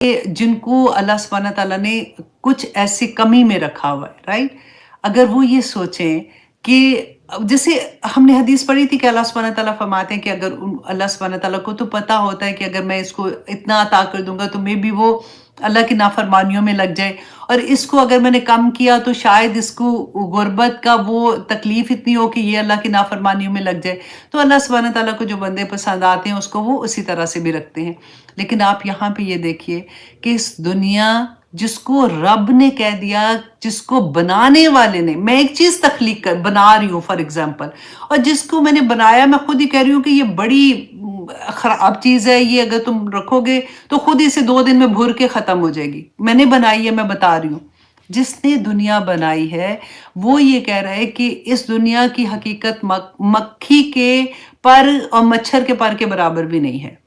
जिनको अल्लाह सुब्हानहू तआला ने कुछ ऐसी कमी में रखा हुआ है, राइट? अगर वो ये सोचें कि जैसे हमने हदीस पढ़ी थी कि अल्लाह सुब्हानहू तआला फरमाते हैं कि अगर अल्लाह सुब्हानहू तआला को तो पता होता है कि अगर मैं इसको इतना अता कर दूंगा तो मे बी वो अल्लाह की नाफरमानियों में लग जाए, और इसको अगर मैंने कम किया तो शायद इसको गुर्बत का वो तकलीफ इतनी हो कि ये अल्लाह की नाफरमानियों में लग जाए। तो अल्लाह सुब्हानहू तआला को जो बंदे पसंद आते हैं उसको वो उसी तरह से भी रखते हैं। लेकिन आप यहाँ पे ये देखिए कि इस दुनिया जिसको रब ने कह दिया, जिसको बनाने वाले ने, मैं एक चीज तख्लीक कर बना रही हूँ फॉर एग्जाम्पल, और जिसको मैंने बनाया मैं खुद ही कह रही हूँ कि ये बड़ी खराब चीज है, ये अगर तुम रखोगे तो खुद ही से 2 दिन में भूर के खत्म हो जाएगी। मैंने बनाई है, मैं बता रही हूँ। जिसने दुनिया बनाई है वो ये कह रहा है कि इस दुनिया की हकीकत मक्खी के पर और मच्छर के पर के बराबर भी नहीं है,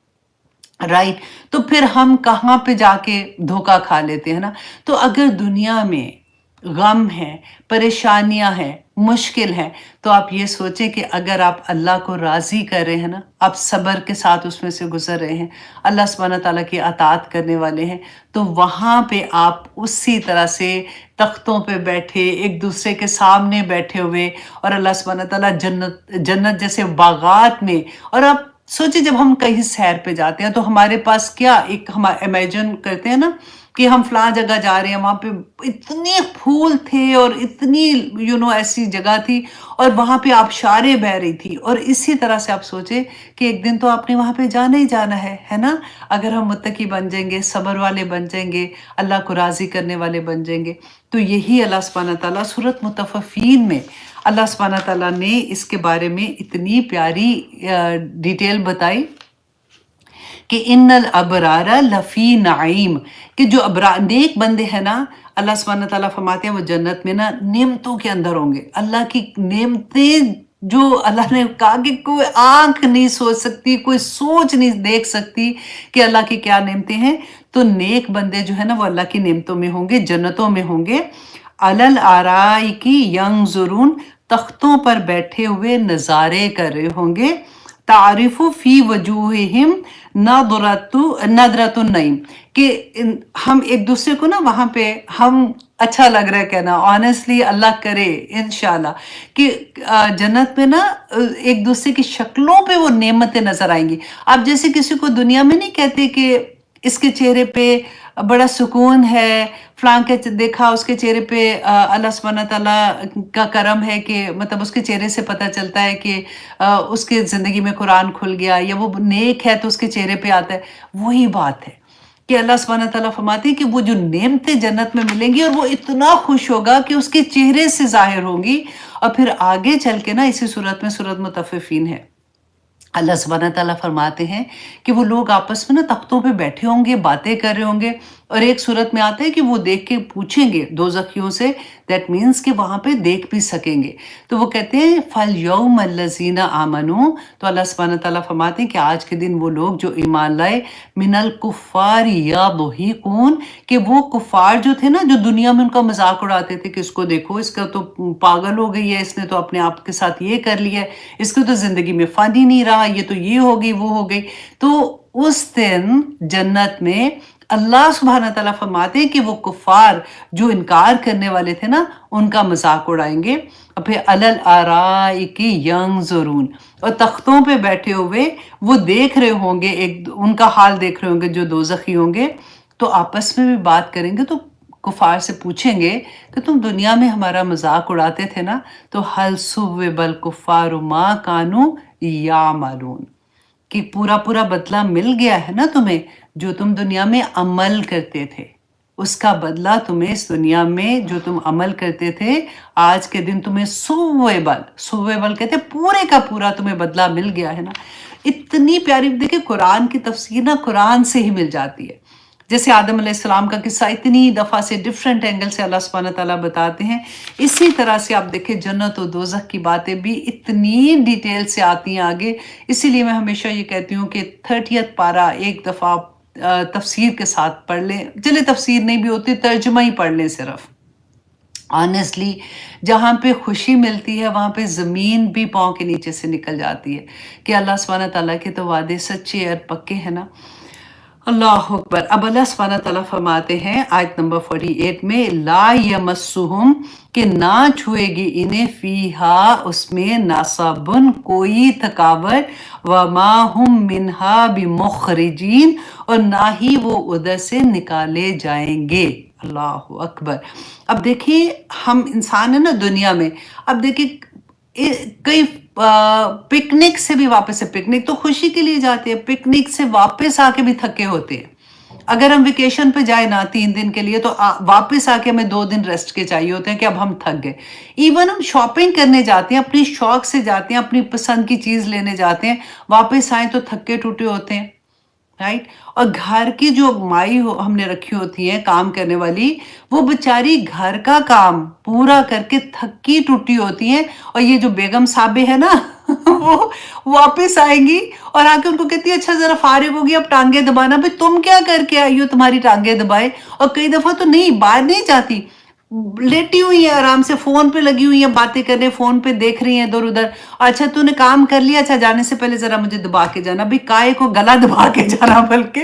राइट? तो फिर हम कहाँ पे जाके धोखा खा लेते हैं ना। तो अगर दुनिया में गम है, परेशानियां हैं, मुश्किल है, तो आप ये सोचें कि अगर आप अल्लाह को राजी कर रहे हैं ना, आप सब्र के साथ उसमें से गुजर रहे हैं, अल्लाह सुब्हानहू तआला की अताअत करने वाले हैं, तो वहां पे आप उसी तरह से तख्तों पे बैठे, एक दूसरे के सामने बैठे हुए, और अल्लाह सुब्हानहू तआला जन्नत जन्नत जैसे बागात में। और आप सोचिए जब हम कहीं सैर पे जाते हैं तो हमारे पास क्या एक हम इमेजिन करते हैं ना कि हम फलां जगह जा रहे हैं, वहां पे इतने फूल थे और इतनी ऐसी जगह थी, और वहां पे आबशारें बह रही थी। और इसी तरह से आप सोचे कि एक दिन तो आपने वहां पे जाना ही जाना है ना? अगर हम मुत्तकी बन जाएंगे, सब्र वाले बन जाएंगे, अल्लाह को राजी करने वाले बन जाएंगे, तो यही अल्लाह सुब्हानहू तआला सूरत मुतफ़्फ़िफ़ीन में अल्लाह सुब्हानहू तआला ने इसके बारे में इतनी प्यारी डिटेल बताई कि इन्नल अबरारा लफी नाइम, कि जो नेक बंदे हैं ना, अल्लाह सुब्हानहू तआला फरमाते हैं वो जन्नत में ना नेमतों के अंदर होंगे। अल्लाह की नेमतें जो अल्लाह ने कहा कि कोई आंख नहीं सोच सकती, कोई सोच नहीं देख सकती कि अल्लाह की क्या नेमतें हैं। तो नेक बंदे जो है ना वो अल्लाह की नेमतों में होंगे, जन्नतों में होंगे। अलल आराई की यंजुरून, तख्तों पर बैठे हुए नजारे कर रहे होंगे। तारिफु फी वजूहिहिम नदरतुन नईम, कि हम एक दूसरे को ना वहां पे हम अच्छा लग रहा है कहना, ऑनेस्टली अल्लाह करे इंशाल्लाह कि जन्नत में ना एक दूसरे की शक्लों पे वो नेमतें नजर आएंगी। आप जैसे किसी को दुनिया में नहीं कहते कि इसके चेहरे पे बड़ा सुकून है, फलां के देखा उसके चेहरे पे अल्लाह सुब्हानहू तआला का करम है कि मतलब उसके चेहरे से पता चलता है कि उसके ज़िंदगी में कुरान खुल गया, या वो नेक है तो उसके चेहरे पे आता है। वही बात है कि अल्लाह सुब्हानहू तआला फरमाते हैं कि वो जो नेमतें जन्नत में मिलेंगी और वो इतना खुश होगा कि उसके चेहरे से ज़ाहिर होंगी। और फिर आगे चल के ना इसी सूरत में सूरत मुतफ़्फ़िफ़ीन है, अल्लाह सुब्हानहू तआला फरमाते हैं कि वो लोग आपस में ना तख्तों पे बैठे होंगे, बातें कर रहे होंगे, और एक सूरत में आता है कि वो देख के पूछेंगे दोज़खियों से, दैट मीन्स कि वहां पे देख भी सकेंगे। तो वो कहते हैं फल यौम अल्लज़ीना आमनू, तो अल्लाह सुब्हानहू तआला फरमाते हैं कि आज के दिन वो लोग जो ईमान लाए, मिनल कुफ़ार यदहिकून, कि वो कुफ़ार जो थे ना, जो दुनिया में उनका मजाक उड़ाते थे कि इसको देखो, इसका तो पागल हो गई है, इसने तो अपने आप के साथ ये कर लिया है, इसको तो जिंदगी में फन ही नहीं रहा, ये तो ये हो गई वो हो गई। तो उस दिन जन्नत में अल्लाह सुब्हानहू तआला फरमाते हैं कि वो कुफार जो इनकार करने वाले थे ना, उनका मजाक उड़ाएंगे। और फिर अलल आराइकी यंजुरून, और तख्तों पे बैठे हुए वो देख रहे होंगे, एक उनका हाल देख रहे होंगे जो दोज़खी होंगे। तो आपस में भी बात करेंगे, तो कुफार से पूछेंगे कि तुम दुनिया में हमारा मजाक उड़ाते थे ना, तो हल सुव्विबल कुफार मा कानू यामलून, कि पूरा पूरा बदला मिल गया है ना तुम्हें, जो तुम दुनिया में अमल करते थे, उसका बदला तुम्हें इस दुनिया में जो तुम अमल करते थे, आज के दिन तुम्हें सुव्वेबल कहते पूरे का पूरा तुम्हें बदला मिल गया है ना। इतनी प्यारी, देखिए कुरान की तफसीर ना कुरान से ही मिल जाती है। जैसे आदम अलैहिस्सलाम का किस्सा इतनी दफ़ा से डिफरेंट एंगल से अल्लाह सुब्हानहू तआला बताते हैं, इसी तरह से आप देखें जन्नत और दोज़ख की बातें भी इतनी डिटेल से आती हैं आगे। इसीलिए मैं हमेशा ये कहती हूँ कि 30th पारा एक दफ़ा तफसीर के साथ पढ़ लें, चले तफसीर नहीं भी होती, तर्जुमा ही पढ़ लें सिर्फ। ऑनेस्टली जहाँ पे खुशी मिलती है वहाँ पे ज़मीन भी पाँव के नीचे से निकल जाती है कि अल्लाह सुब्हानहू तआला के तो वादे सच्चे और पक्के हैं ना। अल्लाह अकबर। अब अल्लाह सुब्हानहू तआला फरमाते हैं आयत नंबर 48 में, ला यमस्सुहुम, कि ना छुएगी इन्हें, फीहा, उसमें, नासाबुन, कोई थकावट, वमा हुम मिनहा बिमुखरिजीन, और ना ही वो उधर से निकाले जाएंगे। अल्लाह अकबर। अब देखिए, हम इंसान है ना दुनिया में। अब देखिए, कई पिकनिक से भी वापस से, पिकनिक तो खुशी के लिए जाते हैं, पिकनिक से वापस आके भी थके होते हैं। अगर हम वेकेशन पे जाए ना 3 दिन के लिए, तो वापस आके हमें 2 दिन रेस्ट के चाहिए होते हैं कि अब हम थक गए। इवन हम शॉपिंग करने जाते हैं, अपनी शौक से जाते हैं, अपनी पसंद की चीज लेने जाते हैं, वापस आए तो थके टूटे होते हैं, राइट। और घर की जो माई हमने रखी होती है काम करने वाली, वो बेचारी घर का काम पूरा करके थकी टूटी होती हैं, और ये जो बेगम साहबे है ना वो वापस आएंगी और आके उनको कहती है, अच्छा जरा फारिग होगी, अब टांगे दबाना। भाई तुम क्या करके आई हो, तुम्हारी टांगे दबाए। और कई दफा तो नहीं, बाहर नहीं जाती, लेटी हुई है आराम से, फोन पे लगी हुई है, बातें कर रहे, फोन पे देख रही है इधर उधर। अच्छा तूने काम कर लिया, अच्छा जाने से पहले जरा मुझे दबा के जाना। भाई काय को गला दबा के जाना, बल्कि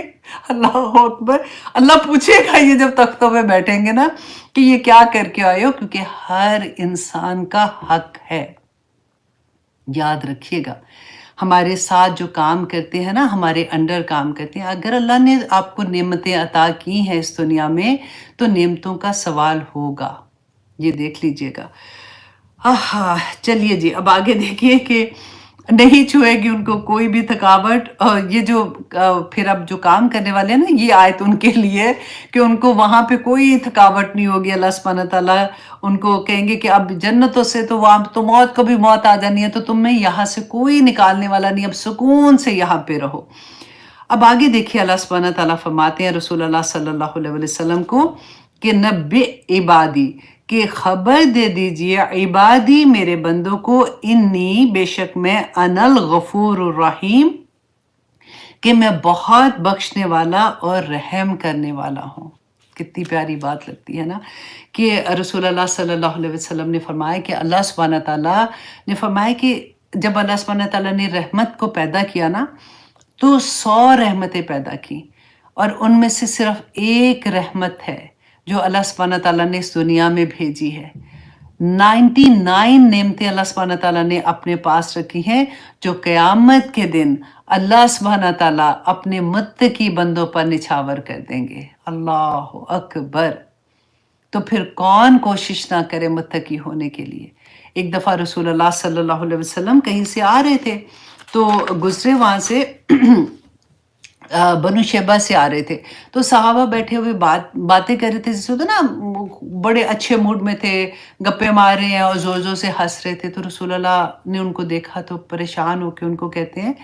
अल्लाह अकबर। अल्लाह पूछेगा ये जब तख्तों में बैठेंगे ना, कि ये क्या करके आए हो, क्योंकि हर इंसान का हक है। याद रखिएगा, हमारे साथ जो काम करते हैं ना, हमारे अंडर काम करते हैं, अगर अल्लाह ने आपको नेमतें अता की हैं इस दुनिया में, तो नेमतों का सवाल होगा, ये देख लीजिएगा। आहा, चलिए जी, अब आगे देखिए कि नहीं छुएगी उनको कोई भी थकावट। और ये जो फिर अब जो काम करने वाले हैं ना, ये आयत उनके लिए है कि उनको वहां पे कोई थकावट नहीं होगी। अल्लाह सुब्हानहू तआला उनको कहेंगे कि अब जन्नतों से तो वहां तो मौत, कभी मौत आ जानी है, तो तुम्हें यहाँ से कोई निकालने वाला नहीं, अब सुकून से यहाँ पे रहो। अब आगे देखिए, अल्लाह सुब्हानहू तआला फरमाते हैं रसूल अल्लाह सल्लल्लाहु अलैहि वसल्लम को कि नब्बे इबादी, कि खबर दे दीजिए इबादी, मेरे बंदों को, इन्नी, बेशक मैं, अनल गफूर रहीम, कि मैं बहुत बख्शने वाला और रहम करने वाला हूँ। कितनी प्यारी बात लगती है ना, कि रसूल अल्लाह सल्लल्लाहु अलैहि वसल्लम ने फरमाया कि अल्लाह सुब्हानहू तआला ने फरमाया कि जब अल्लाह सुब्हानहू तआला ने रहमत को पैदा किया ना, तो 100 रहमतें पैदा की, और उनमें से सिर्फ एक रहमत है जो अल्लाह सुब्हानहू तआला ने इस दुनिया में भेजी है। 99 नेमतें अल्लाह सुब्हानहू तआला ने अपने पास रखी हैं, जो क़यामत के दिन अल्लाह सुब्हानहू तआला अपने मुत्तकी बंदों पर निछावर कर देंगे। अल्लाह अकबर। तो फिर कौन कोशिश ना करे मुत्तकी होने के लिए। एक दफ़ा रसूल अल्लाह सल्लल्लाहु अलैहि वसल्लम कहीं से आ रहे थे, तो गुजरे वहाँ से बनु शैबा से आ रहे थे, तो सहाबा बैठे हुए बातें कर रहे थे, जैसे होता ना, बड़े अच्छे मूड में थे, गप्पे मार रहे हैं और जोर जोर से हंस रहे थे। तो रसूल अल्लाह ने उनको देखा तो परेशान होकर उनको कहते हैं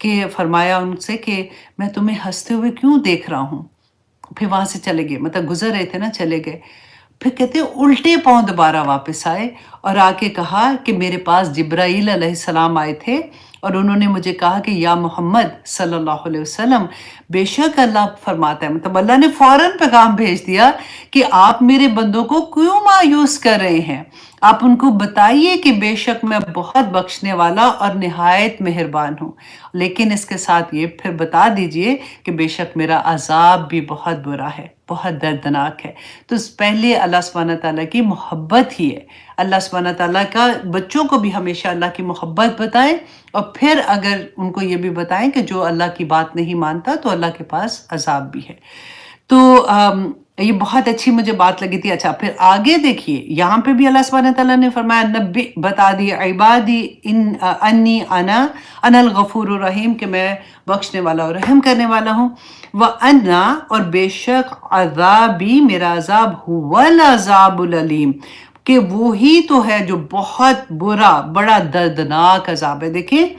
कि फरमाया उनसे कि मैं तुम्हें हंसते हुए क्यों देख रहा हूँ। फिर वहां से चले गए, मतलब गुजर रहे थे ना, चले गए। फिर कहते हैं उल्टे पांव दोबारा वापस आए और आके कहा कि मेरे पास जिब्राईल अलैहिस्सलाम आए थे और उन्होंने मुझे कहा कि या मोहम्मद सल्लल्लाहु अलैहि वसल्लम, बेशक अल्लाह फरमाता है, मतलब अल्लाह ने फौरन पैगाम भेज दिया कि आप मेरे बंदों को क्यों मायूस कर रहे हैं। आप उनको बताइए कि बेशक मैं बहुत बख्शने वाला और निहायत मेहरबान हूँ, लेकिन इसके साथ ये फिर बता दीजिए कि बेशक मेरा अजाब भी बहुत बुरा है, बहुत दर्दनाक है। तो पहले अल्लाह सुब्हानहू तआला की मोहब्बत ही है। अल्लाह सुब्हानहू तआला का बच्चों को भी हमेशा अल्लाह की मोहब्बत बताएं, और फिर अगर उनको ये भी बताएं कि जो अल्लाह की बात नहीं मानता तो अल्लाह के पास अजाब भी है। तो ये बहुत अच्छी मुझे बात लगी थी। अच्छा, फिर आगे देखिए, यहाँ पे भी अल्लाह सुब्हानहू तआला ने फरमाया, नब्बी, बता दिए, इबादी अन्नी अनल गफूर रहीम, कि मैं बख्शने वाला और रहम करने वाला हूँ। व अन्ना, और बेशक, अजाबी, मेरा अजाब, हुवल अजाबुल अलीम, कि वो ही तो है जो बहुत बुरा, बड़ा दर्दनाक अजाब है। देखिए,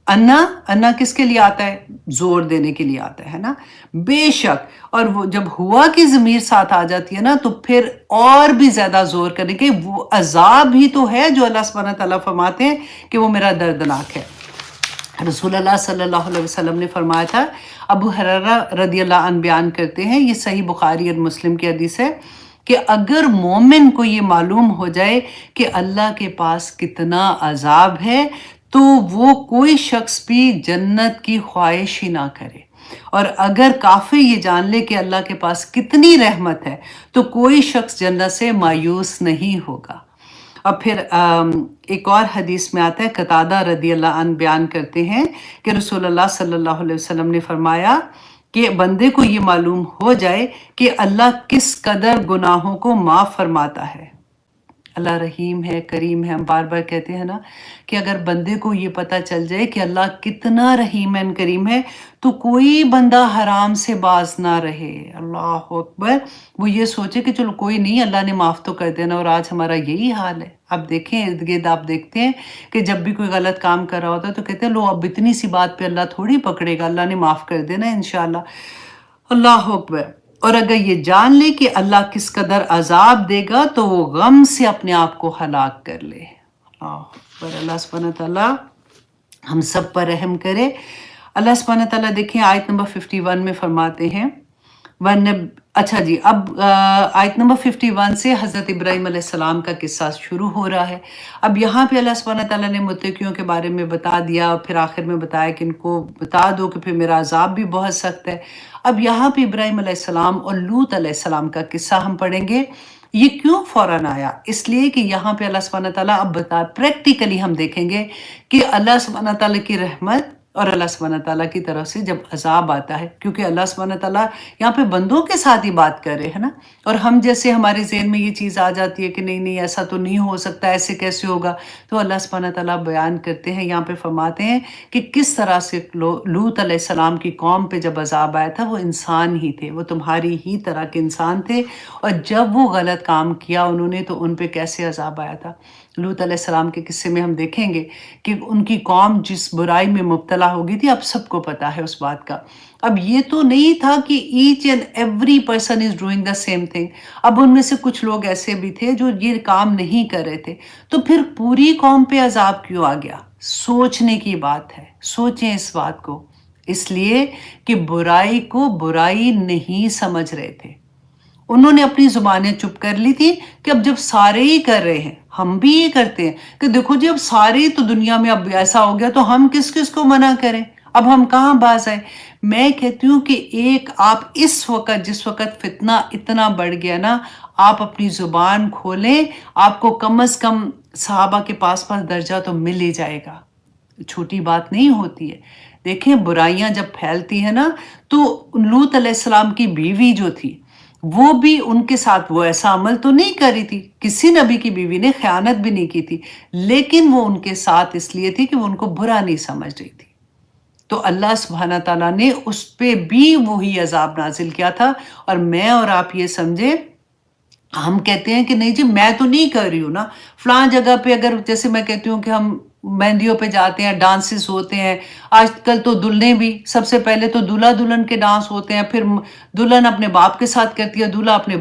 अन्ना, अन्ना किसके लिए आता है? जोर देने के लिए आता है ना, बेशक। और वो जब हुआ की ज़मीर साथ आ जाती है ना, तो फिर और भी ज्यादा जोर करने के, वो अजाब ही तो है जो अल्लाह सुब्हानहू तआला फरमाते हैं कि वो मेरा दर्दनाक है। रसूल अल्लाह सल्लल्लाहु अलैहि वसल्लम ने फरमाया था, अबू हुरैरा रदियल्लाहु अन्हु बयान करते हैं, ये सही बुखारी और मुस्लिम की हदीस है, कि अगर मोमिन को ये मालूम हो जाए कि अल्लाह के पास कितना अजाब है, तो वो कोई शख्स भी जन्नत की ख्वाहिश ही ना करे। اور اگر کافر یہ جان لے کہ اللہ کے پاس کتنی رحمت ہے تو کوئی شخص جنت سے مایوس نہیں ہوگا۔ اور پھر ایک اور حدیث میں آتا ہے، قتادہ رضی اللہ عنہ بیان کرتے ہیں کہ رسول اللہ صلی اللہ علیہ وسلم نے فرمایا کہ بندے کو یہ معلوم ہو جائے کہ اللہ کس قدر گناہوں کو معاف فرماتا ہے۔ اللہ رحیم ہے، کریم ہے، ہم بار بار کہتے ہیں نا کہ اگر بندے کو یہ پتہ چل جائے کہ اللہ کتنا رحیم ہے، کریم ہے، تو کوئی بندہ حرام سے باز نہ رہے۔ اللہ اکبر، وہ یہ سوچے کہ چلو کوئی نہیں، اللہ نے معاف تو کر دینا، اور آج ہمارا یہی حال ہے۔ آپ دیکھیں ارد گرد، آپ دیکھتے ہیں کہ جب بھی کوئی غلط کام کر رہا ہوتا ہے تو کہتے ہیں لو اب اتنی سی بات پہ اللہ تھوڑی پکڑے گا، اللہ نے معاف کر دینا انشاءاللہ۔ اللہ اکبر۔ اور اگر یہ جان لے کہ اللہ کس قدر عذاب دے گا تو وہ غم سے اپنے آپ کو ہلاک کر لے۔ اللہ اکبر۔ اللہ سبحانہ تعالیٰ ہم سب پر رحم کرے۔ اللہ سبحانہ تعالیٰ دیکھیں آیت نمبر 51 میں فرماتے ہیں، اچھا جی، اب آیت نمبر 51 سے حضرت ابراہیم علیہ السلام کا قصہ شروع ہو رہا ہے۔ اب یہاں پہ اللہ سبحانہ تعالیٰ نے متقیوں کے بارے میں بتا دیا، اور پھر آخر میں بتایا کہ ان کو بتا دو کہ پھر میرا عذاب بھی بہت سخت ہے۔ اب یہاں پہ ابراہیم علیہ السلام اور لوط علیہ السلام کا قصہ ہم پڑھیں گے۔ یہ کیوں فوراً آیا؟ اس لیے کہ یہاں پہ اللہ سبحانہ تعالیٰ اب پریکٹیکلی ہم دیکھیں گے کہ اللہ سبحانہ تعالیٰ کی رحمت اور اللہ سبحانہ تعالیٰ کی طرف سے جب عذاب آتا ہے، کیونکہ اللہ سبحانہ تعالیٰ یہاں پہ بندوں کے ساتھ ہی بات کر رہے ہیں نا، اور ہم جیسے ہمارے ذہن میں یہ چیز آ جاتی ہے کہ نہیں نہیں ایسا تو نہیں ہو سکتا، ایسے کیسے ہوگا، تو اللہ سبحانہ تعالیٰ بیان کرتے ہیں، یہاں پہ فرماتے ہیں کہ کس طرح سے لوط علیہ السلام کی قوم پہ جب عذاب آیا تھا، وہ انسان ہی تھے، وہ تمہاری ہی طرح کے انسان تھے، اور جب وہ غلط کام کیا انہوں نے تو ان پہ کیسے عذاب آیا تھا۔ لوط علیہ السلام کے قصے میں ہم دیکھیں گے کہ ان کی قوم جس برائی میں مبتلا ہو گئی تھی، اب سب کو پتہ ہے اس بات کا۔ اب یہ تو نہیں تھا کہ each and every person is doing the same thing, اب ان میں سے کچھ لوگ ایسے بھی تھے جو یہ کام نہیں کر رہے تھے، تو پھر پوری قوم پہ عذاب کیوں آ گیا؟ سوچنے کی بات ہے، سوچیں اس بات کو، اس لیے کہ برائی کو برائی نہیں سمجھ رہے تھے۔ انہوں نے اپنی زبانیں چپ کر لی تھی کہ اب جب سارے ہی کر رہے ہیں، ہم بھی یہ کرتے ہیں کہ دیکھو جی اب سارے تو دنیا میں اب ایسا ہو گیا تو ہم کس کس کو منع کریں، اب ہم کہاں باز آئے۔ میں کہتی ہوں کہ ایک آپ اس وقت جس وقت فتنہ اتنا بڑھ گیا نا، آپ اپنی زبان کھولیں، آپ کو کم از کم صحابہ کے پاس درجہ تو مل ہی جائے گا، چھوٹی بات نہیں ہوتی ہے۔ دیکھیں برائیاں جب پھیلتی ہیں نا، تو لوط علیہ السلام کی بیوی جو تھی وہ بھی ان کے ساتھ وہ ایسا عمل تو نہیں کر رہی تھی، کسی نبی کی بیوی نے خیانت بھی نہیں کی تھی، لیکن وہ ان کے ساتھ اس لیے تھی کہ وہ ان کو برا نہیں سمجھ رہی تھی، تو اللہ سبحانہ تعالیٰ نے اس پہ بھی وہی عذاب نازل کیا تھا۔ اور میں اور آپ یہ سمجھیں، ہم کہتے ہیں کہ نہیں جی میں تو نہیں کر رہی ہوں نا، فلاں جگہ پہ اگر جیسے میں کہتی ہوں کہ ہم مہندیوں پہ جاتے ہیں، ڈانسز ہوتے ہیں، آج کل تو دلہنیں بھی، سب سے پہلے تو دلہا دلہن کے ڈانس ہوتے ہیں، پھر دلہن اپنے باپ کے ساتھ کرتی ہے، دلہا اپنے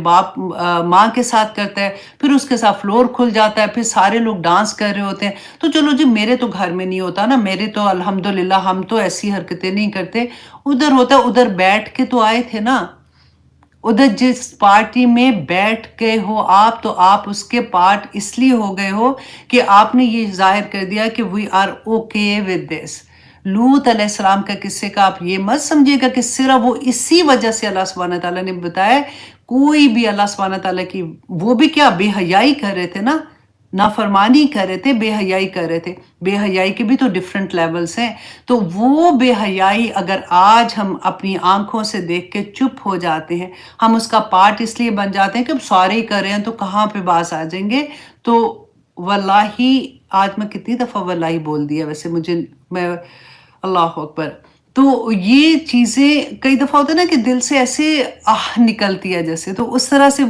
ماں کے ساتھ کرتا ہے، پھر اس کے ساتھ فلور کھل جاتا ہے، پھر سارے لوگ ڈانس کر رہے ہوتے ہیں۔ تو چلو جی میرے تو گھر میں نہیں ہوتا نا، میرے تو الحمدللہ ہم تو ایسی حرکتیں نہیں کرتے، ادھر ہوتا ہے، ادھر بیٹھ کے تو آئے تھے نا، ادھر جس پارٹی میں بیٹھ گئے ہو آپ، تو آپ اس کے پارٹ اس لیے ہو گئے ہو کہ آپ نے یہ ظاہر کر دیا کہ we are okay with this۔ لوط علیہ السلام کا قصے کا آپ یہ مت سمجھے گا کہ صرف وہ اسی وجہ سے اللہ سبحانہ تعالیٰ نے بتایا، کوئی بھی اللہ سبحانہ تعالیٰ کی، وہ بھی کیا بے حیائی کر رہے تھے نا، نافرمانی کر رہے تھے، بے حیائی کر رہے تھے، بے حیائی کے بھی تو ڈیفرنٹ لیولز ہیں، تو وہ بے حیائی اگر آج ہم اپنی آنکھوں سے دیکھ کے چپ ہو جاتے ہیں، ہم اس کا پارٹ اس لیے بن جاتے ہیں کہ اب سارے ہی کر رہے ہیں تو کہاں پہ باز آ جائیں گے، تو واللہ آج میں کتنی دفعہ واللہ بول دیا ویسے میں اللہ اکبر، تو یہ چیزیں کئی دفعہ ہوتا ہے نا کہ دل سے ایسے نکلتی ہے جیسے، تو اس طرح سے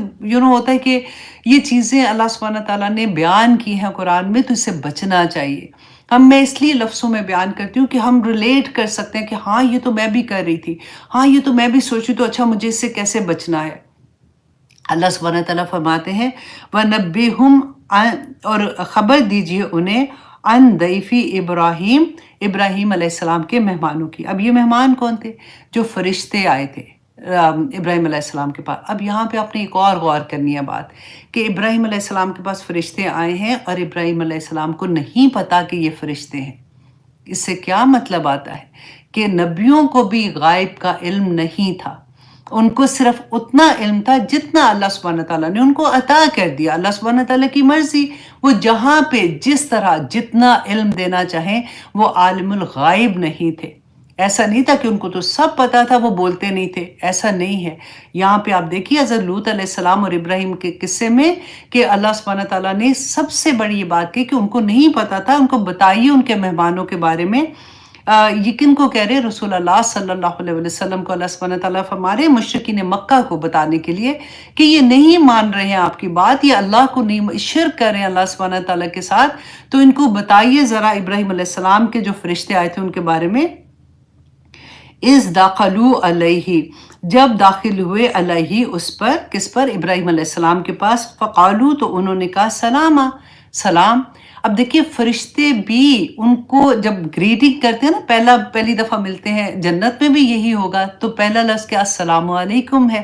ہوتا ہے کہ یہ چیزیں اللہ سبحانہ تعالیٰ نے بیان کی ہیں قرآن میں، تو اس سے بچنا چاہیے۔ میں اس لیے لفظوں میں بیان کرتی ہوں کہ ہم ریلیٹ کر سکتے ہیں کہ ہاں یہ تو میں بھی کر رہی تھی، ہاں یہ تو میں بھی سوچی، تو اچھا مجھے اس سے کیسے بچنا ہے۔ اللہ سبحانہ تعالیٰ فرماتے ہیں وَنَبِّئْهُمْ، اور خبر دیجیے انہیں، عن ضیف ابراہیم، ابراہیم علیہ السلام کے مہمانوں کی۔ اب یہ مہمان کون تھے؟ جو فرشتے آئے تھے ابراہیم علیہ السلام کے پاس۔ اب یہاں پہ آپ نے ایک اور غور کرنی ہے بات، کہ ابراہیم علیہ السلام کے پاس فرشتے آئے ہیں اور ابراہیم علیہ السلام کو نہیں پتا کہ یہ فرشتے ہیں۔ اس سے کیا مطلب آتا ہے کہ نبیوں کو بھی غائب کا علم نہیں تھا، ان کو صرف اتنا علم تھا جتنا اللہ سبحانہ تعالیٰ نے ان کو عطا کر دیا۔ اللہ سبحانہ تعالیٰ کی مرضی، وہ جہاں پہ جس طرح جتنا علم دینا چاہیں، وہ عالم الغائب نہیں تھے۔ ایسا نہیں تھا کہ ان کو تو سب پتا تھا، وہ بولتے نہیں تھے، ایسا نہیں ہے۔ یہاں پہ آپ دیکھیے حضرت لوط علیہ السلام اور ابراہیم کے قصے میں کہ اللہ سبحانہ تعالیٰ نے سب سے بڑی یہ بات کی کہ ان کو نہیں پتا تھا، ان کو بتائیے ان کے مہمانوں کے بارے میں۔ یہ کن کو کہہ رہے؟ رسول اللہ صلی اللہ علیہ وسلم کو اللہ سبحانہ تعالیٰ فرما رہے مشرکین مکہ کو بتانے کے لیے کہ یہ نہیں مان رہے ہیں آپ کی بات، یہ اللہ کو نہیں، شرک کر رہے ہیں اللہ سبحانہ تعالیٰ کے ساتھ، تو ان کو بتائیے ذرا ابراہیم علیہ السلام کے جو فرشتے آئے تھے ان کے بارے میں۔ اِذ داخلوا علیہ، جب داخل ہوئے علیہ اس پر، کس پر؟ ابراہیم علیہ السلام کے پاس، فقالو، تو انہوں نے کہا سلاما، سلام۔ اب دیکھیے فرشتے بھی ان کو جب گریٹنگ کرتے ہیں نا، پہلی دفعہ ملتے ہیں، جنت میں بھی یہی ہوگا، تو پہلا لفظ کیا؟ السلام علیکم ہے۔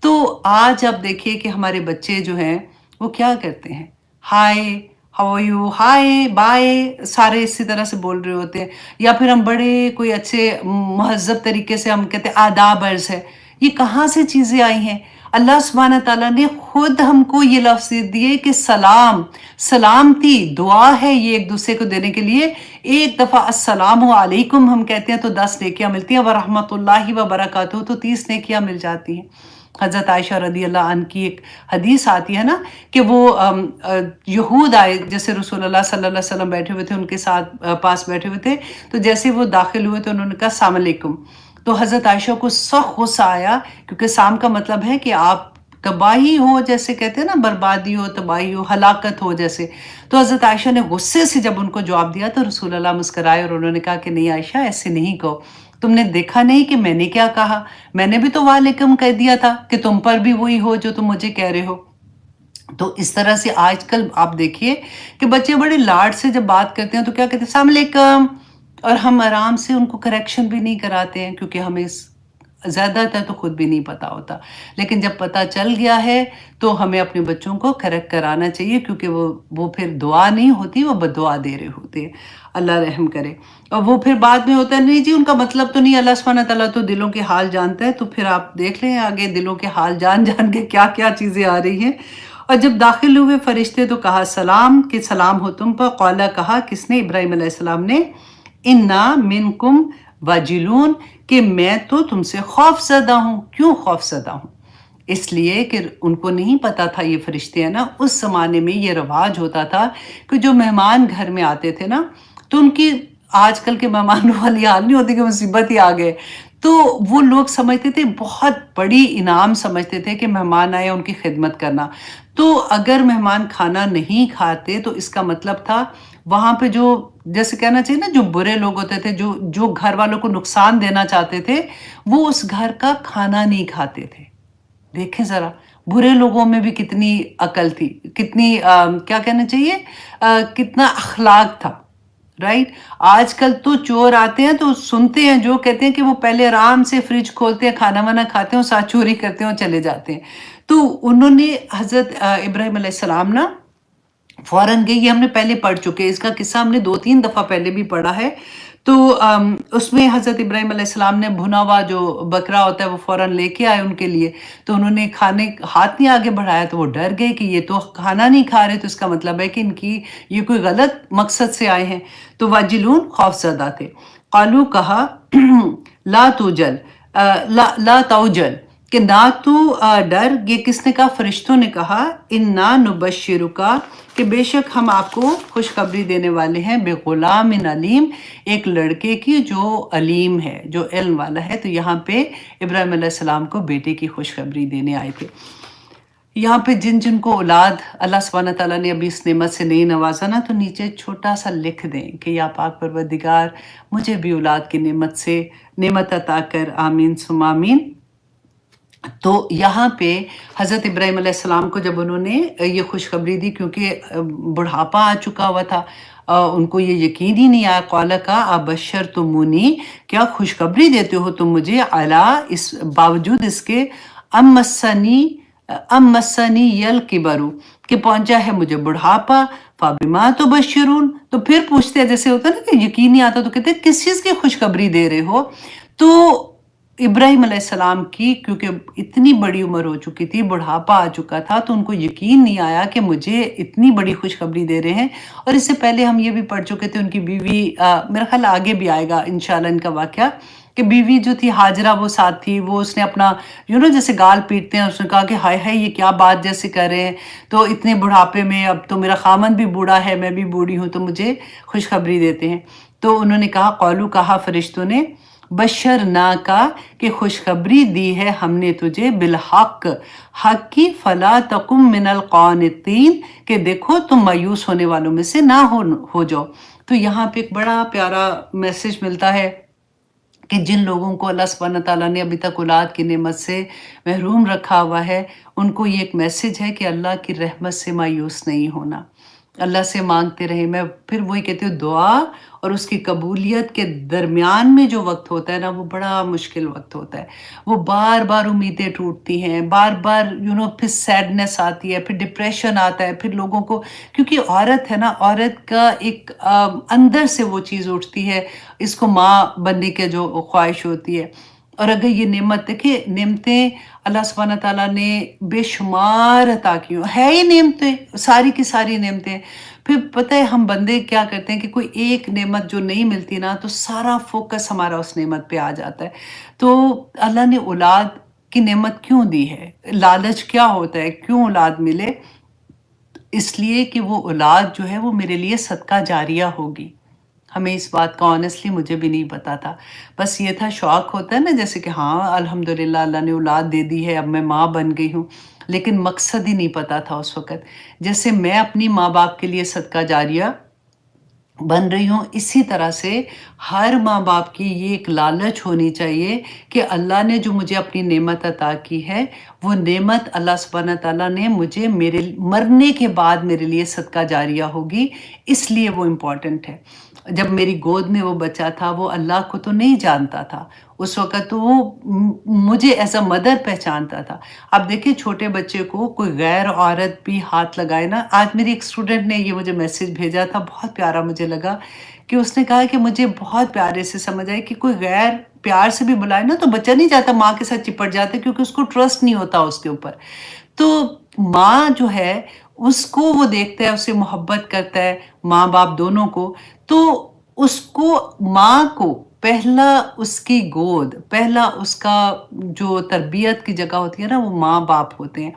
تو آج آپ دیکھیے کہ ہمارے بچے جو ہیں وہ کیا کرتے ہیں؟ ہائے، ہاؤ یو، ہائے، بائے، سارے اسی طرح سے بول رہے ہوتے ہیں، یا پھر ہم بڑے کوئی اچھے مہذب طریقے سے ہم کہتے ہیں آداب عرض ہے۔ یہ کہاں سے چیزیں آئی ہیں؟ اللہ سبحانہ تعالیٰ نے خود ہم کو یہ لفظ دیے کہ سلام، سلامتی، دعا ہے یہ ایک دوسرے کو دینے کے لیے۔ ایک دفعہ السلام علیکم ہم کہتے ہیں تو 10 نیکیاں ملتی ہیں، ورحمۃ اللہ وبرکاتہ تو 30 نیکیاں مل جاتی ہیں۔ حضرت عائشہ رضی اللہ عنہ کی ایک حدیث آتی ہے نا کہ وہ یہود آئے، جیسے رسول اللہ صلی اللہ علیہ وسلم بیٹھے ہوئے تھے، ان کے ساتھ پاس بیٹھے ہوئے تھے، تو جیسے وہ داخل ہوئے تو انہوں نے کہا السلام علیکم، تو حضرت عائشہ کو سخت غصہ آیا، کیونکہ سام کا مطلب ہے کہ آپ تباہی ہو، جیسے کہتے ہیں نا، بربادی ہو، تباہی ہو، ہلاکت ہو جیسے۔ تو حضرت عائشہ نے غصے سے جب ان کو جواب دیا تو رسول اللہ مسکرائے اور انہوں نے کہا کہ نہیں عائشہ، ایسے نہیں کہو، تم نے دیکھا نہیں کہ میں نے کیا کہا؟ میں نے بھی تو وعلیکم کہہ دیا تھا کہ تم پر بھی وہی ہو جو تم مجھے کہہ رہے ہو۔ تو اس طرح سے آج کل آپ دیکھیے کہ بچے بڑے لاڈ سے جب بات کرتے ہیں تو کیا کہتے ہیں؟ السلام علیکم، اور ہم آرام سے ان کو کریکشن بھی نہیں کراتے ہیں، کیونکہ ہمیں زیادہ تر تو خود بھی نہیں پتا ہوتا، لیکن جب پتا چل گیا ہے تو ہمیں اپنے بچوں کو کریکٹ کرانا چاہیے، کیونکہ وہ پھر دعا نہیں ہوتی، وہ بددعا دے رہے ہوتے ہیں۔ اللہ رحم کرے۔ اور وہ پھر بعد میں ہوتا ہے نہیں جی ان کا مطلب تو نہیں، اللہ سبحانہ تعالیٰ تو دلوں کے حال جانتا ہے، تو پھر آپ دیکھ لیں آگے دلوں کے حال جان کے کیا کیا چیزیں آ رہی ہیں۔ اور جب داخل ہوئے فرشتے تو کہا سلام، کہ سلام ہو تم پر۔ قولا، کہا کس نے؟ ابراہیم علیہ السلام نے، انا منکم واجلون، کہ میں تو تم سے خوف زدہ ہوں۔ کیوں خوف زدہ ہوں؟ اس لیے کہ ان کو نہیں پتا تھا یہ فرشتے ہیں نا، اس زمانے میں یہ رواج ہوتا تھا کہ جو مہمان گھر میں آتے تھے نا، تو ان کی آج کل کے مہمانوں والی حال نہیں ہوتی کہ مصیبت ہی آ گئے، تو وہ لوگ سمجھتے تھے، بہت بڑی انعام سمجھتے تھے کہ مہمان آئے ان کی خدمت کرنا۔ تو اگر مہمان کھانا نہیں کھاتے تو اس کا مطلب تھا وہاں پہ جو، جیسے کہنا چاہیے نا، جو برے لوگ ہوتے تھے، جو گھر والوں کو نقصان دینا چاہتے تھے، وہ اس گھر کا کھانا نہیں کھاتے تھے۔ دیکھیں ذرا برے لوگوں میں بھی کتنی عقل تھی، کتنی کیا کہنا چاہیے، کتنا اخلاق تھا، رائٹ؟ آج کل تو چور آتے ہیں تو سنتے ہیں جو کہتے ہیں کہ وہ پہلے آرام سے فریج کھولتے ہیں، کھانا وانا کھاتے ہیں، ساتھ چوری کرتے ہیں اور چلے جاتے ہیں۔ تو انہوں نے حضرت ابراہیم علیہ السلام نا فوراً گئی، یہ ہم نے پہلے پڑھ چکے، اس کا قصہ ہم نے 2-3 دفعہ پہلے بھی پڑھا ہے۔ تو اس میں حضرت ابراہیم علیہ السلام نے بھنا ہوا جو بکرا ہوتا ہے وہ فوراً لے کے آئے ان کے لیے، تو انہوں نے کھانے ہاتھ نہیں آگے بڑھایا تو وہ ڈر گئے کہ یہ تو کھانا نہیں کھا رہے، تو اس کا مطلب ہے کہ ان کی یہ کوئی غلط مقصد سے آئے ہیں، تو واجلون، خوف زدہ تھے۔ قالو، کہا لا توجل، لا توجل، کہ نہ تو ڈر۔ یہ کس نے کہا؟ فرشتوں نے کہا، انا نبشرکا، کہ بے شک ہم آپ کو خوشخبری دینے والے ہیں، بغلام علیم، ایک لڑکے کی جو علیم ہے، جو علم والا ہے۔ تو یہاں پہ ابراہیم علیہ السلام کو بیٹے کی خوشخبری دینے آئے تھے۔ یہاں پہ جن کو اولاد اللہ سبحانہ تعالیٰ نے ابھی اس نعمت سے نہیں نوازا نا، تو نیچے چھوٹا سا لکھ دیں کہ یا پاک پروردگار مجھے بھی اولاد کی نعمت سے نعمت عطا کر، آمین ثم آمین۔ تو یہاں پہ حضرت ابراہیم علیہ السلام کو جب انہوں نے یہ خوشخبری دی، کیونکہ بڑھاپا آ چکا ہوا تھا، ان کو یہ یقین ہی نہیں آیا، قال کا ابشرتمونی، کیا خوشخبری دیتے ہو تم مجھے، علی، اس باوجود اس کے، ام مسنی الکبر، کہ پہنچا ہے مجھے بڑھاپا، फ़बिमा तुबश्शिरून, तो फिर पूछते हैं, जैसे होता है ना कि यकीन नहीं आता तो कहते हैं किस चीज़ की खुशखबरी दे रहे हो? तो इब्राहीम अलैहिस्सलाम की क्योंकि इतनी बड़ी उम्र हो चुकी थी, बुढ़ापा आ चुका था, तो उनको यकीन नहीं आया कि मुझे इतनी बड़ी खुशखबरी दे रहे हैं। और इससे पहले हम ये भी पढ़ चुके थे, उनकी बीवी मेरा ख़्याल आगे भी आएगा इंशाअल्लाह इनका वाक़या, कि बीवी जो थी हाजरा वो साथ थी, वो उसने अपना जैसे गाल पीटते हैं, उसने कहा कि हाय हाय ये क्या बात जैसे कर रहे हैं, तो इतने बुढ़ापे में अब तो मेरा खामन भी बूढ़ा है, मैं भी बूढ़ी हूँ, तो मुझे खुशखबरी देते हैं। तो उन्होंने कहा, क़ौलू, कहा फ़रिश्तों ने, बशरनाका, कि खुशखबरी दी है हमने तुझे, बिलहक, हक की, फला तकुम मिनल क़ानितीन, कि देखो तुम मायूस होने वालों में से ना हो जाओ। तो यहाँ पे एक बड़ा प्यारा मैसेज मिलता है कि जिन लोगों को अल्लाह सुब्हान तआला ने अभी तक औलाद की नेमत से महरूम रखा हुआ है, उनको ये एक मैसेज है कि अल्लाह की रहमत से मायूस नहीं होना, अल्लाह से मांगते रहें। मैं फिर वही कहती हूँ, दुआ और उसकी कबूलियत के दरमियान में जो वक्त होता है ना, वो बड़ा मुश्किल वक्त होता है। वो बार बार उम्मीदें टूटती हैं, बार बार फिर सैडनेस आती है, फिर डिप्रेशन आता है, फिर लोगों को, क्योंकि औरत है ना, औरत का एक अंदर से वो चीज़ उठती है, इसको माँ बनने की जो ख्वाहिश होती है। और अगर ये नेमत देखिए, नेमतें अल्लाह सुब्हान तआला ने बेशुमार अता की है, ही नेमतें, सारी की सारी नेमतें। फिर पता है हम बंदे क्या करते हैं कि कोई एक नेमत जो नहीं मिलती ना, तो सारा फोकस हमारा उस नेमत पे आ जाता है। तो अल्लाह ने औलाद की नेमत क्यों दी है? लालच क्या होता है? क्यों औलाद मिले? इसलिए कि वो औलाद जो है वो मेरे लिए सदका जारिया होगी। हमें इस बात का ऑनेस्टली मुझे भी नहीं पता था। बस ये था, शौक होता है ना, जैसे कि हाँ, अल्हम्दुलिल्लाह अल्लाह ने औलाद दे दी है, अब मैं माँ बन गई हूँ। लेकिन मकसद ही नहीं पता था उस वक़्त। जैसे मैं अपनी माँ-बाप के लिए सदका जारिया बन रही हूँ, इसी तरह से हर माँ-बाप की ये एक लालच होनी चाहिए कि अल्लाह ने जो मुझे अपनी नेमत अता की है, वो नेमत अल्लाह सुब्हान तआला ने मुझे मेरे मरने के बाद मेरे लिए सदका जारिया होगी, इसलिए वो इम्पोर्टेंट है। जब मेरी गोद में वो बच्चा था, वो अल्लाह को तो नहीं जानता था। उस वक़्त तो वो मुझे एज़ अ मदर पहचानता था। अब देखिए, छोटे बच्चे को कोई गैर औरत भी हाथ लगाए ना, आज मेरी एक स्टूडेंट ने ये मुझे मैसेज भेजा था, बहुत प्यारा मुझे लगा, कि उसने कहा कि मुझे बहुत प्यारे से समझ आई कि कोई गैर प्यार से भी बुलाए ना, तो बच्चा नहीं चाहता, माँ के साथ चिपट जाता है, क्योंकि उसको ट्रस्ट नहीं होता उसके ऊपर। तो माँ जो है, उसको वो देखता है, उससे मोहब्बत करता है, माँ-बाप दोनों को। तो उसको, माँ को पहला उसकी गोद, पहला उसका जो तरबियत की जगह होती है ना, वो माँ-बाप होते हैं।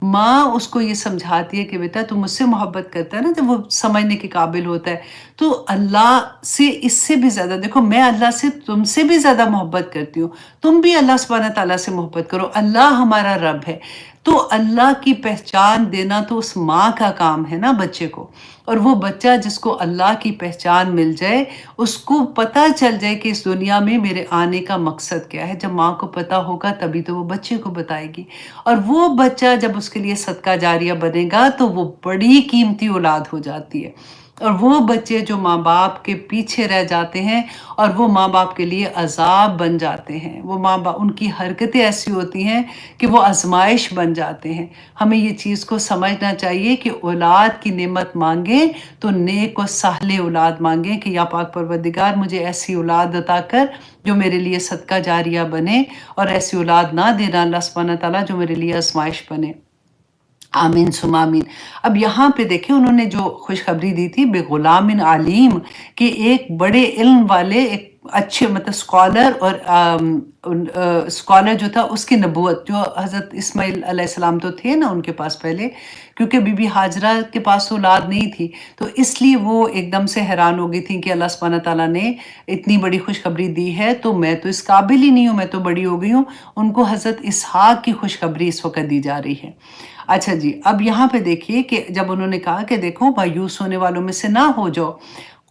माँ उसको ये समझाती है कि बेटा तू मुझसे मोहब्बत करता है ना, जब वो समझने के काबिल होता है, तो अल्लाह से इससे भी ज़्यादा, देखो मैं अल्लाह से तुमसे भी ज़्यादा मोहब्बत करती हूँ, तुम भी अल्लाह सुब्हान तआला से मोहब्बत करो, अल्लाह हमारा रब है। तो अल्लाह की पहचान देना तो उस माँ का काम है ना बच्चे को। और वो बच्चा जिसको अल्लाह की पहचान मिल जाए, उसको पता चल जाए कि इस दुनिया में मेरे आने का मकसद क्या है, जब माँ को पता होगा तभी तो वो बच्चे को बताएगी। और वो बच्चा जब उसके लिए सदका जारिया बनेगा, तो वो बड़ी कीमती औलाद हो जाती है। और वो बच्चे जो माँ-बाप के पीछे रह जाते हैं, और वो माँ-बाप के लिए अज़ाब बन जाते हैं, वो माँ-बाप, उनकी हरकतें ऐसी होती हैं कि वो आज़माइश बन जाते हैं। हमें ये चीज़ को समझना चाहिए कि औलाद की नेमत माँगे तो नेक और साले औलाद माँगे, कि या पाक परवरदिगार मुझे ऐसी औलाद अता कर जो मेरे लिए सदका जारिया बने, और ऐसी औलाद ना देना अल्लाह सुब्हान तआला जो मेरे लिए आज़माइश बने। आमीन सुम्मा आमीन। अब यहाँ पे देखिए, उन्होंने जो खुशखबरी दी थी बेगुलामिन आलीम, कि एक बड़े इल्म वाले, एक अच्छे मतलब स्कॉलर, और स्कॉलर जो था उसकी नबूवत, जो हज़रत इस्माइल अलैहिस्सलाम तो थे ना उनके पास पहले, क्योंकि बीबी हाजरा के पास तो औलाद नहीं थी, तो इसलिए वो एकदम से हैरान हो गई थी कि अल्लाह सुब्हान तआला ने इतनी बड़ी खुशखबरी दी है, तो मैं तो इस काबिल ही नहीं हूँ, मैं तो बड़ी हो गई हूँ। उनको हज़रत इसहाक की खुशखबरी इस वक़्त दी जा रही है। अच्छा जी, अब यहाँ पे देखिए कि जब उन्होंने कहा कि देखो मायूस होने वालों में से ना हो जाओ,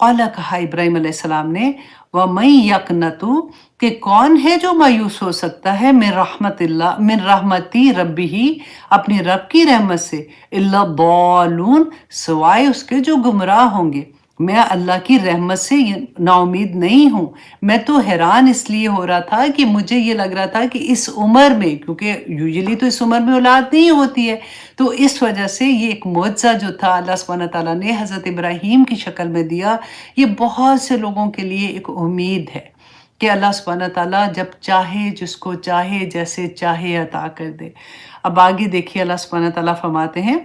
क़ाला, कहा इब्राहीम अलैहिस्सलाम ने, वमन यक़नतु, कि कौन है जो मायूस हो सकता है, मिन रहमति रब्बिही, अपने रब की रहमत से, इल्ला ضالून, सिवाय उसके जो गुमराह होंगे। मैं अल्लाह की रहमत से नाउम्मीद नहीं हूँ। मैं तो हैरान इसलिए हो रहा था कि मुझे ये लग रहा था कि इस उम्र में, क्योंकि यूजुअली तो इस उम्र में औलाद नहीं होती है, तो इस वजह से ये एक मुअज्ज़ा जो था अल्लाह सुब्हानहू व तआला ने हज़रत इब्राहीम की शक्ल में दिया, ये बहुत से लोगों के लिए एक उम्मीद है कि अल्लाह सुब्हानहू व तआला जब चाहे, जिसको चाहे, जैसे चाहे अता कर दे। अब आगे देखिए अल्लाह सुब्हानहू व तआला फरमाते हैं,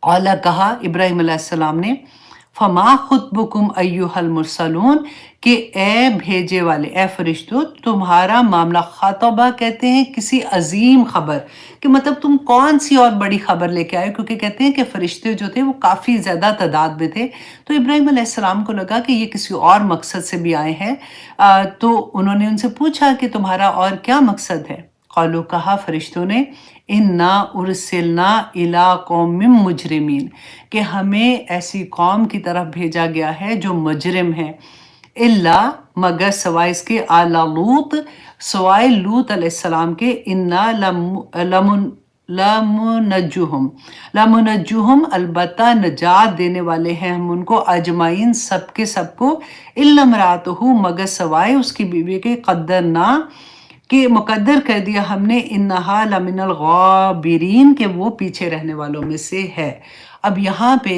औला कहा इब्राहीम अलैहिस्सलाम ने, फमा खुतबुकुम अय्युहल मुरसलून, कि ए भेजे वाले, ए फरिश्तों, तुम्हारा मामला, खातबा कहते हैं किसी अजीम खबर, कि मतलब तुम कौन सी और बड़ी खबर लेके आए, क्योंकि कहते हैं कि फरिश्ते जो थे वो काफ़ी ज़्यादा तादाद में थे। तो इब्राहीम अलैहिस्सलाम को लगा कि ये किसी और मकसद से भी आए हैं। तो उन्होंने उनसे पूछा कि तुम्हारा और क्या मकसद है? क़ालू, कहा फरिश्तों ने, इन्ना उरसिलना इला कौमिम मुजरिमीन, कि हमें ऐसी कौम की तरफ भेजा गया है जो मुजरिम है। इल्ला, मगर सिवाय इसके, आला लूत, सिवाय लूत अलैहिस्सलाम के, इन्ना लमुनज्जुहुम, लमुनज्जुहुम, अलबत्ता नजात देने वाले हैं हम उनको, अजमाइन, सबके सबको, इल्ला इम्राअतहु, मगर सिवाय उसकी बीवी के, कद्दरना, कि मुकद्दर कर दिया हमने, इन्नहा लमिनल गाबिरीन, के वो पीछे रहने वालों में से है। अब यहाँ पे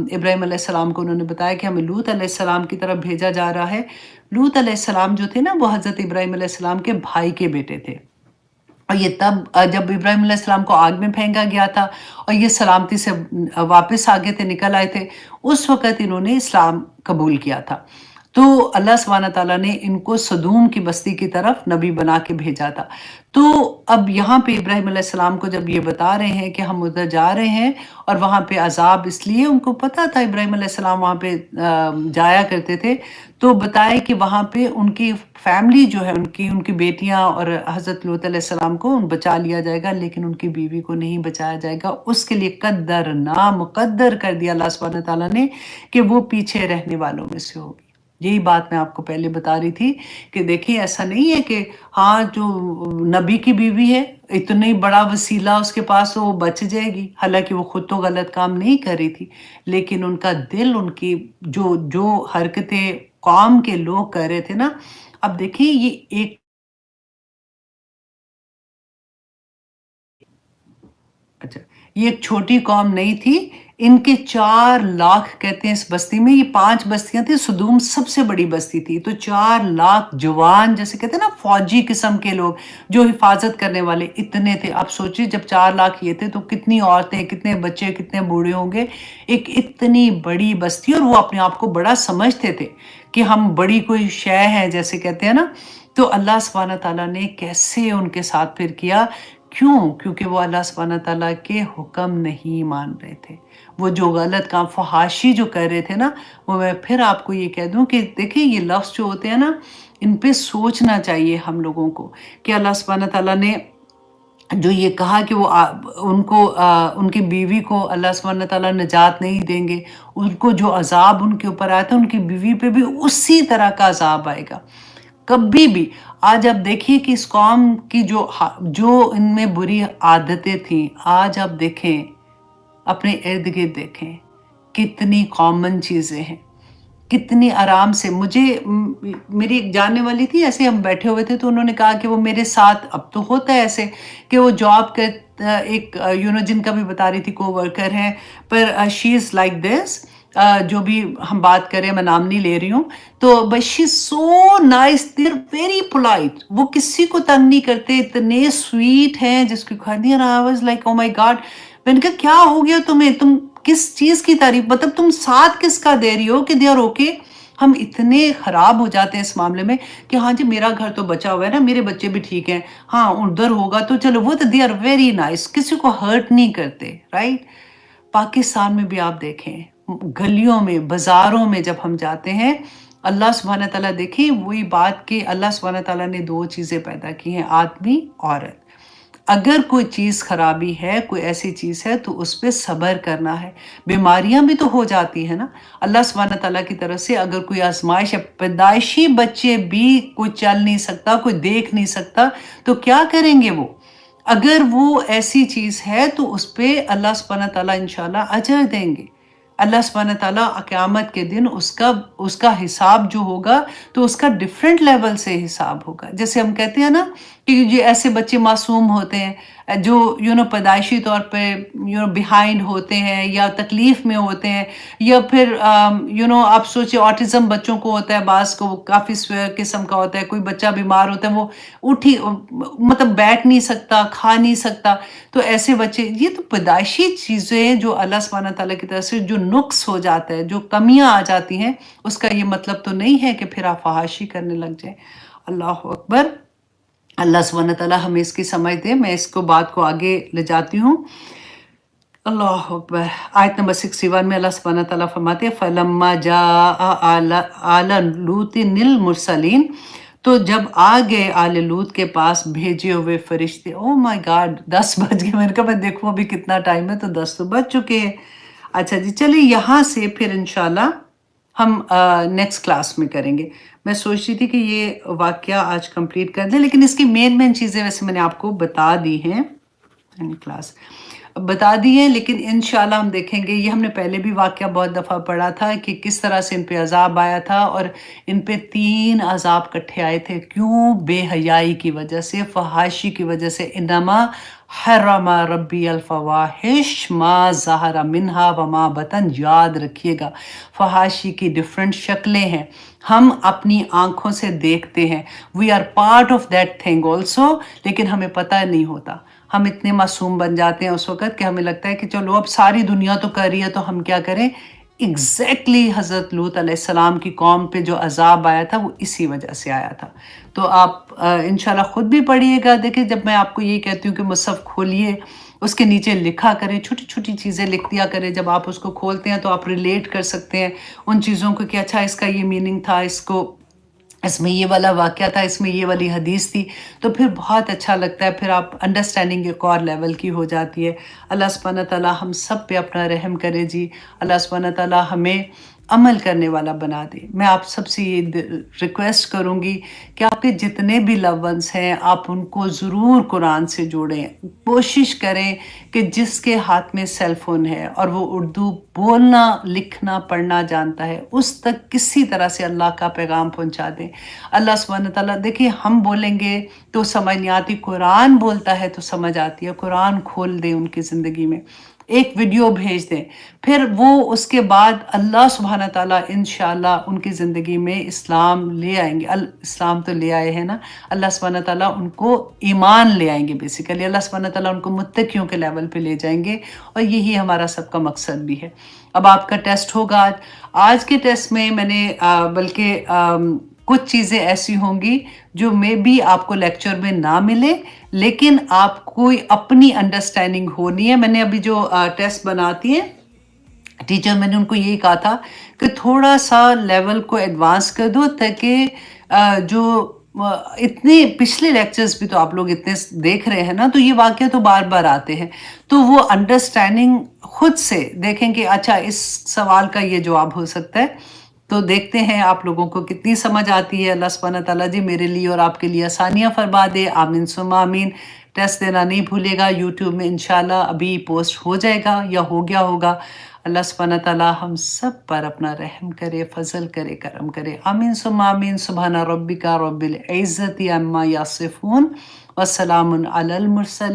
इब्राहीम अलैहिस्सलाम को उन्होंने बताया कि हमें लूत अलैहिस्सलाम की तरफ भेजा जा रहा है। लूत अलैहिस्सलाम जो थे ना, वो हज़रत इब्राहीम अलैहिस्सलाम के भाई के बेटे थे। और ये तब जब इब्राहीम अलैहिस्सलाम को आग में फेंका गया था और ये सलामती से वापस आ गए थे, निकल आए थे, उस वक़्त इन्होंने इस्लाम कबूल किया था। तो अल्लाह सुब्हानहू व तआला ने इनको सदूम की बस्ती की तरफ नबी बना के भेजा था। तो अब यहाँ पे इब्राहीम अलैहिस्सलाम को जब ये बता रहे हैं कि हम उधर जा रहे हैं और वहाँ पे अज़ाब, इसलिए उनको पता था, इब्राहीम अलैहिस्सलाम वहाँ पे जाया करते थे, तो बताया कि वहाँ पे उनकी फैमिली जो है, उनकी उनकी बेटियाँ और हज़रत लूत अलैहिस्सलाम को बचा लिया जाएगा, लेकिन उनकी बीवी को नहीं बचाया जाएगा। उसके लिए कद्दरना, मुकद्दर कर दिया अल्लाह सुब्हानहू व तआला ने कि वो पीछे रहने वालों में से होगी। यही बात मैं आपको पहले बता रही थी कि देखिए, ऐसा नहीं है कि हाँ, जो नबी की बीवी है, इतनी बड़ा वसीला उसके पास, तो वो बच जाएगी। हालाँकि वो खुद तो गलत काम नहीं कर रही थी, लेकिन उनका दिल, उनकी जो जो हरकतें कौम के लोग कर रहे थे ना, अब देखिए ये एक, अच्छा, ये एक छोटी कौम नहीं थी, इनके 4 लाख, कहते हैं इस बस्ती में, ये 5 बस्तियाँ थी, सदूम सबसे बड़ी बस्ती थी, तो 4 लाख जवान, जैसे कहते हैं ना फौजी किस्म के लोग, जो हिफाजत करने वाले, इतने थे। आप सोचिए जब 4 लाख ये थे, तो कितनी औरतें, कितने बच्चे, कितने बूढ़े होंगे, एक इतनी बड़ी बस्ती, और वो अपने आप को बड़ा समझते थे कि हम बड़ी कोई शय है, जैसे कहते हैं ना। तो अल्लाह सुब्हानहू व तआला ने कैसे उनके साथ फिर किया, क्यों? क्योंकि वो अल्लाह सुब्हानहू व तआला के हुक्म नहीं मान रहे थे। वो जो गलत काम, फ़हाशी जो कर रहे थे ना, वो मैं फिर आपको ये कह दूँ कि देखिए, ये लफ्ज़ जो होते हैं ना, इन पे सोचना चाहिए हम लोगों को कि अल्लाह सुब्हानहू व तआला ने जो ये कहा कि वो उनको, उनकी बीवी को अल्लाह सुब्हानहू व तआला निजात नहीं देंगे, उनको जो अज़ाब उनके ऊपर आया था, उनकी बीवी पे भी उसी तरह का अज़ाब आएगा। कभी भी। आज आप देखिए कि इस कौम की जो इनमें बुरी आदतें थीं, आज आप देखें, अपने इर्द-गिर्द देखें, कितनी कॉमन चीज़ें हैं, कितनी आराम से। मुझे मेरी एक जानने वाली थी, ऐसे हम बैठे हुए थे, तो उन्होंने कहा कि वो मेरे साथ, अब तो होता है ऐसे कि वो जॉब कर, एक जिनका भी बता रही थी, कोवर्कर हैं, पर शी इज़ लाइक दिस, जो भी हम बात करें, मैं नाम नहीं ले रही हूँ, तो but she is so nice, they are very polite, वो किसी को तंग नहीं करते, इतने स्वीट हैं, जिसकी खानी, और I was like, oh my God! मैंने कहा, क्या हो गया तुम्हें? तुम किस चीज़ की तारीफ़, मतलब तुम साथ किसका दे रही हो कि दे आर ओके? हम इतने खराब हो जाते हैं इस मामले में कि हाँ जी, मेरा घर तो बचा हुआ है ना, मेरे बच्चे भी ठीक हैं, हाँ, उधर होगा तो चलो, वो तो दे आर वेरी नाइस, किसी को हर्ट नहीं करते, राइट? पाकिस्तान में भी आप देखें, गलियों में, बाज़ारों में जब हम जाते हैं, अल्लाह सुब्हानहू व तआला, देखिए वही बात कि अल्लाह सुब्हानहू व तआला ने 2 चीज़ें पैदा की हैं, आदमी, औरत। अगर कोई चीज़ खराबी है, कोई ऐसी चीज़ है, तो उस पे सब्र करना है। बीमारियाँ भी तो हो जाती हैं ना, अल्लाह सुब्हानहू व तआला की तरफ से अगर कोई आज़माइश है, पैदाइशी बच्चे भी, कोई चल नहीं सकता, कोई देख नहीं सकता, तो क्या करेंगे वो? अगर वो ऐसी चीज़ है, तो उस पे अल्लाह सुब्हानहू व तआला इंशाअल्लाह अजर देंगे। अल्लाह सुब्हान ताला क़यामत के दिन उसका उसका हिसाब जो होगा, तो उसका डिफरेंट लेवल से हिसाब होगा। जैसे हम कहते हैं ना कि ये ऐसे बच्चे मासूम होते हैं जो पैदाइशी तौर पे बिहाइंड होते हैं या तकलीफ़ में होते हैं, या फिर आप सोचिए ऑटिज़्म बच्चों को होता है, बाज़ को काफ़ी स्वेयर किस्म का होता है, कोई बच्चा बीमार होता है, वो मतलब बैठ नहीं सकता, खा नहीं सकता। तो ऐसे बच्चे, ये तो पैदाइशी चीज़ें जो अल्लाह सुब्हान तआला की तरफ से जो नुक्स हो जाता है, जो कमियाँ आ जाती हैं, उसका ये मतलब तो नहीं है कि फिर आप फ़हाशी करने लग जाएँ। अल्लाहु अकबर! अल्लाह सुब्हान तआला हमें इसकी समझ दे। मैं इसको बात को आगे ले जाती हूँ। अल्लाहु अकबर! आयत नंबर 61 में अल्लाह सुब्हान तआला फरमाते हैं, "फलम्मा जाअ आला लूतिनिल मुरसलीन", तो जब आ गए आले लूत के पास भेजे हुए फरिश्ते, ओह माय गॉड! 10 बज गए। मैंने कहा मैं देखूँ अभी कितना टाइम है, तो 10 तो बज चुके हैं। अच्छा जी, चलिए यहाँ से फिर इंशाल्लाह हम नेक्स्ट क्लास में करेंगे। मैं सोच रही थी कि ये वाक़या आज कंप्लीट कर दें, लेकिन इसकी मेन चीज़ें वैसे मैंने आपको बता दी हैं। क्लास बता दी है, लेकिन इंशाल्लाह हम देखेंगे। ये हमने पहले भी वाक़या बहुत दफ़ा पढ़ा था कि किस तरह से इन पे अज़ाब आया था, और इन पे 3 अज़ाब इकट्ठे आए थे। क्यों? बेहयाई की वजह से, फ़हाशी की वजह से। इन्नमा हर्रमा रब्बी अल फ़वाहिश मा ज़हरा मिन्हा व मा बतन। याद रखिएगा, फ़हाशी की डिफरेंट शक्लें हैं। हम अपनी आँखों से देखते हैं, we are part of that thing also, लेकिन हमें पता नहीं होता। हम इतने मासूम बन जाते हैं उस वक़्त कि हमें लगता है कि चलो अब सारी दुनिया तो कर रही है, तो हम क्या करें? एग्ज़ैक्टली हज़रत लूत अलैहिस्सलाम की कौम पे जो अज़ाब आया था, वो इसी वजह से आया था। तो आप इंशाल्लाह खुद भी पढ़िएगा। देखिए, जब मैं आपको ये कहती हूँ कि मुसहफ़ खोलिए, उसके नीचे लिखा करें, छोटी-छोटी चीज़ें लिख दिया करें। जब आप उसको खोलते हैं तो आप रिलेट कर सकते हैं उन चीज़ों को कि अच्छा इसका ये मीनिंग था, इसमें ये वाला वाक़या था, इसमें ये वाली हदीस थी, तो फिर बहुत अच्छा लगता है। फिर आप अंडरस्टैंडिंग एक और लेवल की हो जाती है। अल्लाह सुब्हान तआला हम सब पे अपना रहम करे जी। अल्लाह सुब्हान तआला हमें अमल करने वाला बना दे। मैं आप सबसे ये रिक्वेस्ट करूँगी कि आपके जितने भी लव्ड वन्स हैं, आप उनको ज़रूर कुरान से जोड़ें। कोशिश करें कि जिसके हाथ में सेल फ़ोन है और वो उर्दू बोलना, लिखना, पढ़ना जानता है, उस तक किसी तरह से अल्लाह का पैगाम पहुँचा दें। अल्लाह सुब्हान तआला, देखिए हम बोलेंगे तो समझ नहीं आती, कुरान बोलता है तो समझ आती है। कुरान खोल दें उनकी ज़िंदगी में, एक वीडियो भेज दें, फिर वो उसके बाद अल्लाह सुब्हान तआला इंशाअल्लाह उनकी ज़िंदगी में इस्लाम ले आएँगे। इस्लाम तो ले आए हैं ना, अल्लाह सुब्हान तआला उनको ईमान ले आएँगे। बेसिकली अल्लाह सुब्हान तआला उनको मुत्तकियों के लेवल पे ले जाएँगे, और यही हमारा सबका मकसद भी है। अब आपका टेस्ट होगा आज। आज के टेस्ट में मैंने बल्कि कुछ चीज़ें ऐसी होंगी जो मे बी आपको लेक्चर में ना मिले, लेकिन आपको अपनी अंडरस्टैंडिंग होनी है। मैंने अभी जो टेस्ट बनाती हैं टीचर, मैंने उनको यही कहा था कि थोड़ा-सा लेवल को एडवांस कर दो, ताकि इतने पिछले लेक्चर्स भी तो आप लोग इतने देख रहे हैं ना, तो ये वाक़या तो बार-बार आते हैं। तो वो अंडरस्टैंडिंग खुद से देखें कि अच्छा इस सवाल का ये जवाब हो सकता है। तो देखते हैं आप लोगों को कितनी समझ आती है। अल्लाह सुब्हान तआला जी मेरे लिए और आपके लिए आसानियाँ फरमा दे। आमीन सुम्मा आमीन। टेस्ट देना नहीं भूलिएगा। यूट्यूब में इंशाल्लाह अभी पोस्ट हो जाएगा या हो गया होगा। अल्लाह सुब्हान तआला हम सब पर अपना रहम करे, फ़ज़ल करे, करम करे। आमीन सुम्मा आमीन। सुब्हान रब्बिका रब्बिल इज़्ज़ति अम्मा यसिफ़ून व सलामुन अलल मुरसलीन।